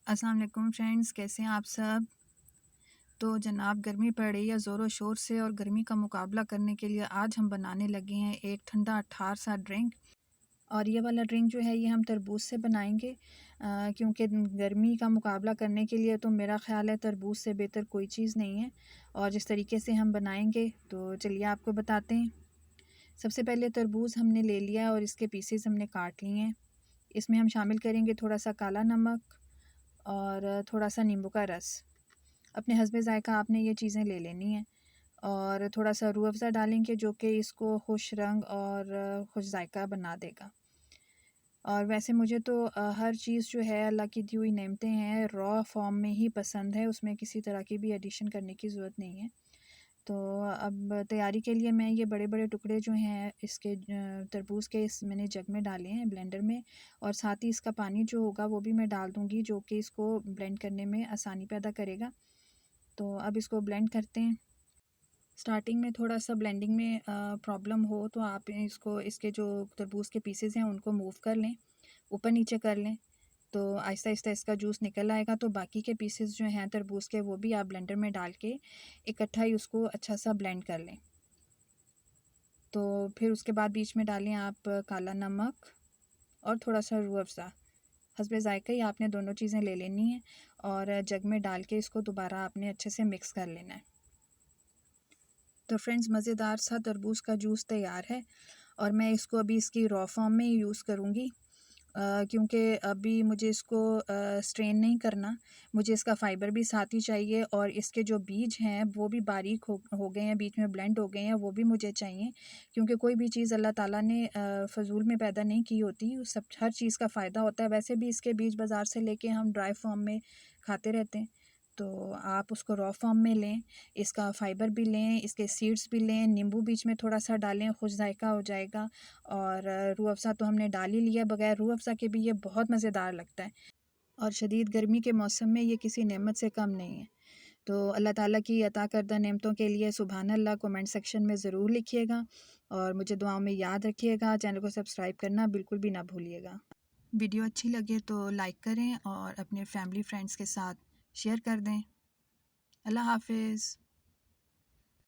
अस्सलाम वालेकुम फ्रेंड्स, कैसे हैं आप सब। तो जनाब, गर्मी पड़ रही है ज़ोरों शोर से और गर्मी का मुकाबला करने के लिए आज हम बनाने लगे हैं एक ठंडा अट्ठार सा ड्रिंक। और ये वाला ड्रिंक जो है ये हम तरबूज से बनाएंगे, क्योंकि गर्मी का मुकाबला करने के लिए तो मेरा ख़्याल है तरबूज से बेहतर कोई चीज़ नहीं है। और जिस तरीके से हम बनाएंगे तो चलिए आपको बताते हैं। सबसे पहले तरबूज हमने ले लिया है और इसके पीसेस हमने काट लिए हैं। इसमें हम शामिल करेंगे थोड़ा सा काला नमक और थोड़ा सा नींबू का रस। अपने हस्बे ज़ायक़ा आपने ये चीज़ें ले लेनी हैं। और थोड़ा सा रूह अफ़ज़ा डालेंगे जो कि इसको खुश रंग और खुश ज़ायक़ा बना देगा। और वैसे मुझे तो हर चीज़ जो है अल्लाह की दी हुई नेमतें हैं रॉ फॉर्म में ही पसंद है, उसमें किसी तरह की भी एडिशन करने की ज़रूरत नहीं है। तो अब तैयारी के लिए मैं ये बड़े-बड़े टुकड़े जो हैं इसके तरबूज़ के इस मैंने जग में डाले हैं ब्लेंडर में। और साथ ही इसका पानी जो होगा वो भी मैं डाल दूँगी, जो कि इसको ब्लेंड करने में आसानी पैदा करेगा। तो अब इसको ब्लेंड करते हैं। स्टार्टिंग में थोड़ा सा ब्लेंडिंग में प्रॉब्लम हो तो आप इसको इसके जो तरबूज़ के पीसेस हैं उनको मूव कर लें, ऊपर नीचे कर लें। तो आहिस्ता-आहिस्ता इसका जूस निकल आएगा, तो बाकी के पीसेस जो हैं तरबूज़ के वो भी आप ब्लेंडर में डाल के इकट्ठा ही उसको अच्छा सा ब्लेंड कर लें। तो फिर उसके बाद बीच में डालें आप काला नमक और थोड़ा सा रूह अफ़ज़ा। हस्बे ज़ायक़ा ही आपने दोनों चीज़ें ले लेनी हैं और जग में डाल के इसको दोबारा आपने अच्छे से मिक्स कर लेना है। तो फ्रेंड्स, मज़ेदार सा तरबूज का जूस तैयार है और मैं इसको अभी इसकी रॉ फॉर्म में ही यूज़ करूँगी, क्योंकि अभी मुझे इसको स्ट्रेन नहीं करना। मुझे इसका फ़ाइबर भी साथ ही चाहिए और इसके जो बीज हैं वो भी बारीक हो गए हैं, बीच में ब्लेंड हो गए हैं, वो भी मुझे चाहिए। क्योंकि कोई भी चीज़ अल्लाह ताला ने फ़ज़ूल में पैदा नहीं की होती, सब हर चीज़ का फ़ायदा होता है। वैसे भी इसके बीज बाज़ार से लेके हम ड्राई फॉर्म में खाते रहते हैं, तो आप उसको रॉ फॉर्म में लें, इसका फ़ाइबर भी लें, इसके सीड्स भी लें, नींबू बीच में थोड़ा सा डालें, खुश जायका हो जाएगा। और रूह अफ़ज़ा तो हमने डाल ही लिया, बगैर रूह अफ़ज़ा के भी ये बहुत मज़ेदार लगता है। और शदीद गर्मी के मौसम में ये किसी नेमत से कम नहीं है। तो अल्लाह ताला की अता करदा नेमतों के लिए सुबहान अल्लाह कमेंट सेक्शन में ज़रूर लिखिएगा और मुझे दुआओं में याद रखिएगा। चैनल को सब्सक्राइब करना बिल्कुल भी ना भूलिएगा। वीडियो अच्छी लगे तो लाइक करें और अपने फैमिली फ्रेंड्स के साथ शेयर कर दें। अल्लाह हाफ़िज़।